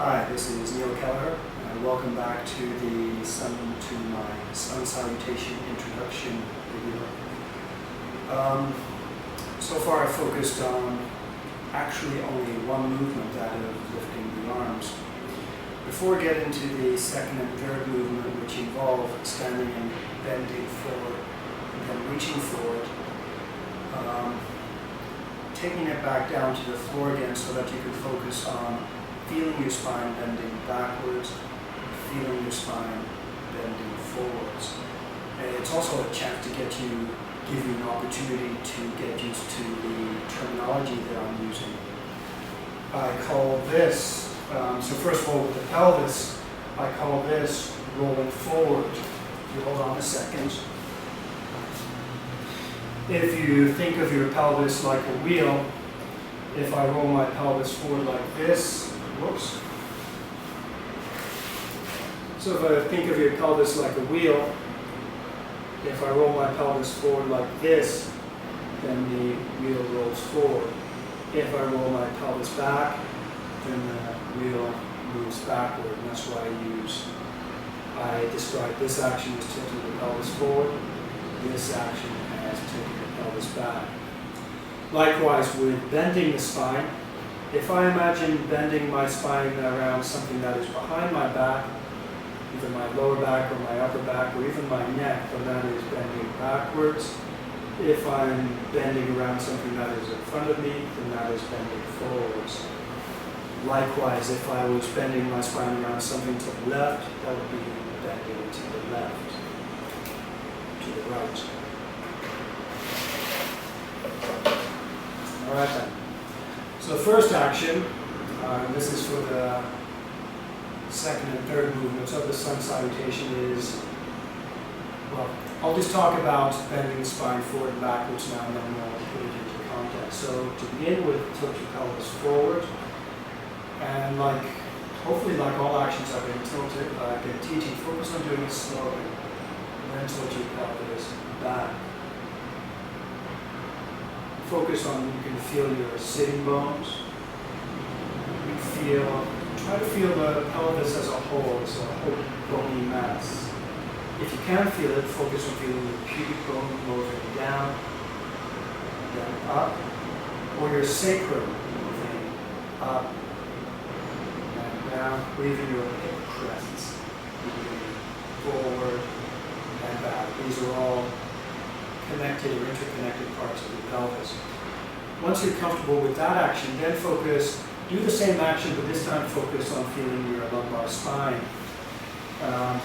Hi, this is Neil Kelleher, and welcome back to my Sun Salutation introduction video. So far I've focused on actually only one movement, that of lifting the arms. Before we get into the second and third movement, which involve standing and bending forward and then reaching forward, taking it back down to the floor again so that you can focus on feeling your spine bending backwards, feeling your spine bending forwards. And it's also a chance to give you an opportunity to get used to the terminology that I'm using. I call this, so first of all with the pelvis, I call this rolling forward. If you hold on a second. If you think of your pelvis like a wheel, if I roll my pelvis forward like this, whoops. So if I think of your pelvis like a wheel, if I roll my pelvis forward like this, then the wheel rolls forward. If I roll my pelvis back, then the wheel moves backward. And that's why I describe this action as tilting the pelvis forward, this action as tilting the pelvis back. Likewise with bending the spine, if I imagine bending my spine around something that is behind my back, either my lower back or my upper back or even my neck, then that is bending backwards. If I'm bending around something that is in front of me, then that is bending forwards. Likewise, if I was bending my spine around something to the left, that would be bending to the left, to the right. All right then. So the first action, this is for the second and third movements of the Sun Salutation is, well, I'll just talk about bending the spine forward and backwards now and then we'll put it into context. So to begin with, tilt your pelvis forward, and hopefully like all actions I've been teaching, focus on doing it slowly, and then tilt your pelvis back. Focus on, you can feel your sitting bones. Try to feel the pelvis as a whole, as a whole bony mass. If you can feel it, focus on feeling your pubic bone moving down, then up, or your sacrum moving up and down, or even your hip crests moving forward and back. These are all connected or interconnected parts of the pelvis. Once you're comfortable with that action, then do the same action, but this time focus on feeling your lumbar spine. The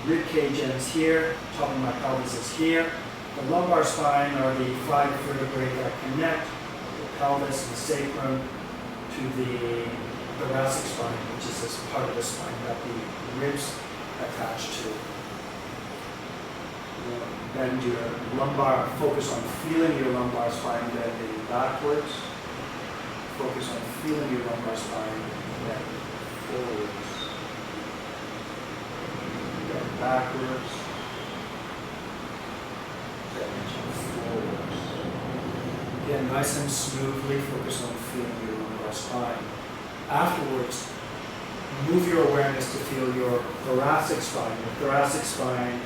rib cage ends here, top of my pelvis is here. The lumbar spine are the 5 vertebrae that connect the pelvis and the sacrum to the thoracic spine, which is this part of the spine that the ribs attach to. Bend your lumbar, focus on feeling your lumbar spine bending backwards. Focus on feeling your lumbar spine bend forwards. Bend backwards. Bend forwards. Again, nice and smoothly, focus on feeling your lumbar spine. Afterwards, move your awareness to feel your thoracic spine. The thoracic spine,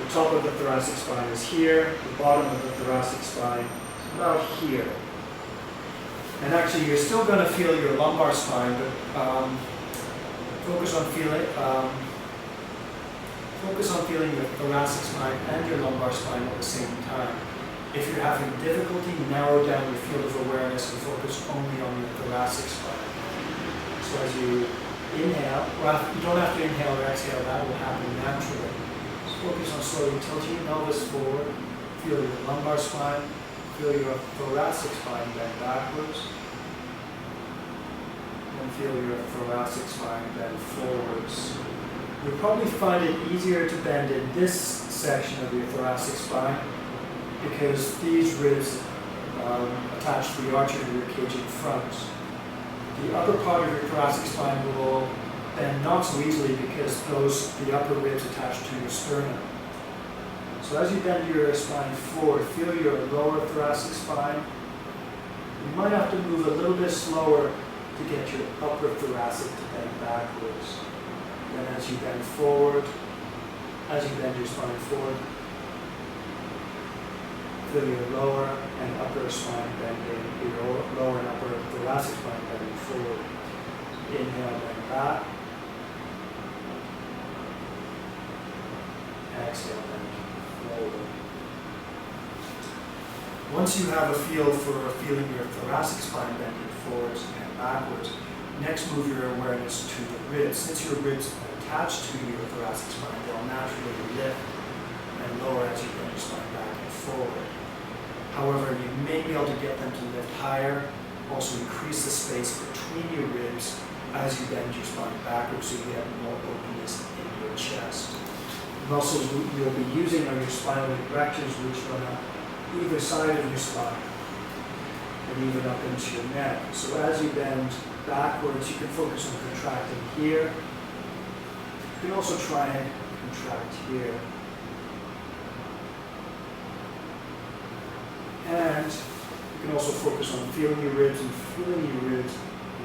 the top of the thoracic spine is here, the bottom of the thoracic spine is about here. And actually you're still going to feel your lumbar spine, but focus on feeling your thoracic spine and your lumbar spine at the same time. If you're having difficulty, narrow down your field of awareness and focus only on your thoracic spine. So as you inhale, well, you don't have to inhale or exhale, that will happen naturally. Focus on slowly tilting your pelvis forward, feel your lumbar spine, feel your thoracic spine bend backwards, and feel your thoracic spine bend forwards. You'll probably find it easier to bend in this section of your thoracic spine because these ribs attach to the arch of your rib cage in front. The upper part of your thoracic spine will bend not so easily because the upper ribs attach to your sternum. So as you bend your spine forward, feel your lower thoracic spine. You might have to move a little bit slower to get your upper thoracic to bend backwards. Then as you bend forward, as you bend your spine forward, feel your lower and upper spine bending, your lower and upper thoracic spine bending forward. Inhale, bend back. Exhale, bend forward. Once you have a feel for feeling your thoracic spine bending forwards and backwards, next move your awareness to the ribs. Since your ribs are attached to your thoracic spine, they'll naturally lift and lower as you bend your spine back and forward. However, you may be able to get them to lift higher, also increase the space between your ribs as you bend your spine backwards so you have more openness in your chest. The muscles you'll be using are your spinal erectors, which run up either side of your spine and even up into your neck. So as you bend backwards, you can focus on contracting here. You can also try and contract here. And you can also focus on feeling your ribs and feeling your ribs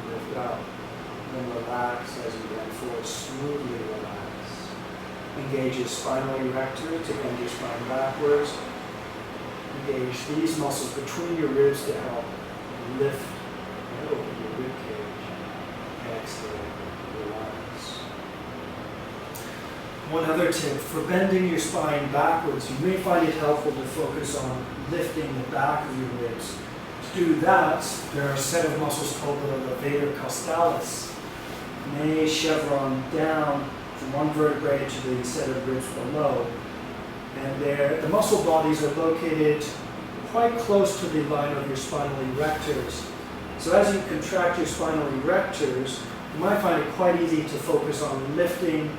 lift up. Then relax as you bend forward, smoothly relax. Engage your spinal erector to bend your spine backwards. Engage these muscles between your ribs to help lift and open your rib cage. Exhale, relax. One other tip, for bending your spine backwards, you may find it helpful to focus on lifting the back of your ribs. To do that, there are a set of muscles called the levator costalis. They chevron down from one vertebrae to the set of ribs below. And the muscle bodies are located quite close to the line of your spinal erectors. So as you contract your spinal erectors, you might find it quite easy to focus on lifting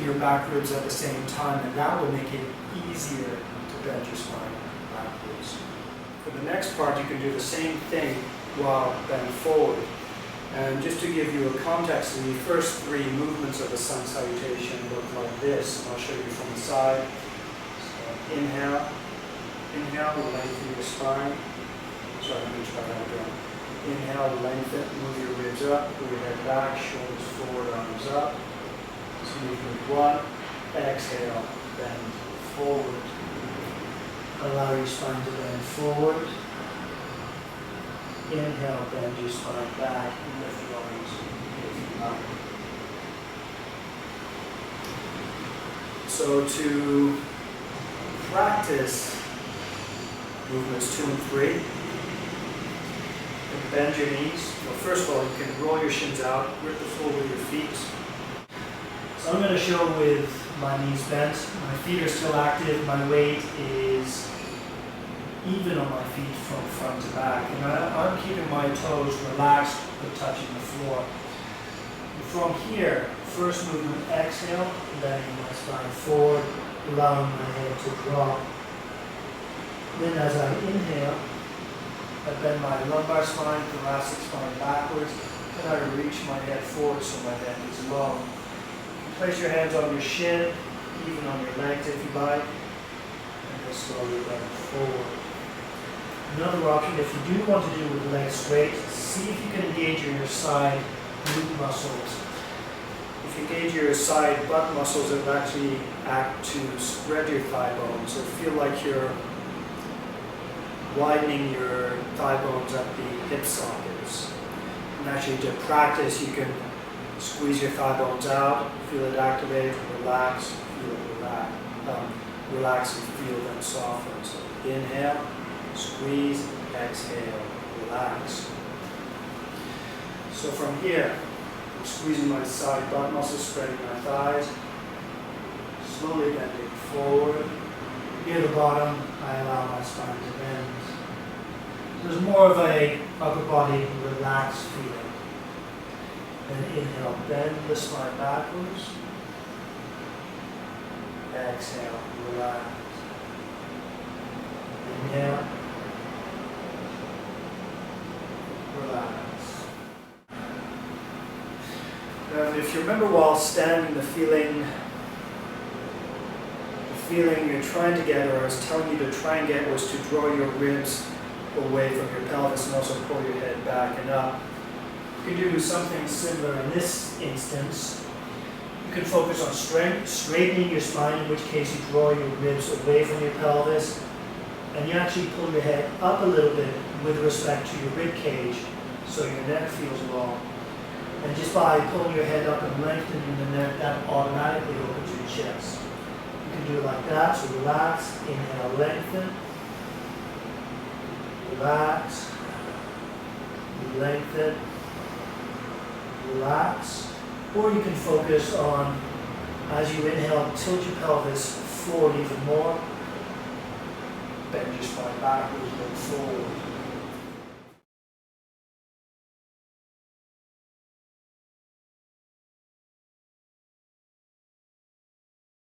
your back ribs at the same time, and that will make it easier to bend your spine backwards. For the next part, you can do the same thing while bent forward. And just to give you a context, the first three movements of the sun salutation look like this. I'll show you from the side. So inhale, lengthen your spine. Sorry, let me try that again. Inhale, lengthen, move your ribs up, pull your head back, shoulders forward, arms up. So movement one. Exhale, bend forward. Allow your spine to bend forward. Inhale, bend your spine back, and lift your arms, lift up. So to practice movements 2 and 3, you can bend your knees. Well, first of all, you can roll your shins out, grip the floor with your feet. So I'm going to show with my knees bent. My feet are still active. My weight is even on my feet from front to back. And I'm keeping my toes relaxed but touching the floor. And from here, first movement, exhale, bending my spine forward, allowing my head to drop. Then as I inhale, I bend my lumbar spine, thoracic spine backwards, and I reach my head forward so my head is low. Place your hands on your shin, even on your legs if you like, and then slowly bend forward. Another option, if you do want to do with legs straight, see if you can engage your side glute muscles. If you engage your side butt muscles, it will actually act to spread your thigh bones. So feel like you're widening your thigh bones at the hip sockets. And actually to practice, you can squeeze your thigh bones out, feel it activate, relax, feel it relax and feel them soften. So inhale, squeeze, exhale, relax. So from here, I'm squeezing my side butt muscles, spreading my thighs, slowly bending forward. Near the bottom, I allow my spine to bend. There's more of a upper body relaxed feeling. And inhale, bend the spine backwards. Exhale, relax. Inhale. Relax. If you remember while standing, the feeling you're trying to get, or I was telling you to try and get, was to draw your ribs away from your pelvis and also pull your head back and up. You can do something similar in this instance. You can focus on straightening your spine, in which case you draw your ribs away from your pelvis, and you actually pull your head up a little bit with respect to your rib cage so your neck feels long. And just by pulling your head up and lengthening the neck, that automatically opens your chest. You can do it like that, so relax, inhale, lengthen, relax, lengthen, relax. Or you can focus on, as you inhale, tilt your pelvis forward even more, bend your spine backwards, look forward.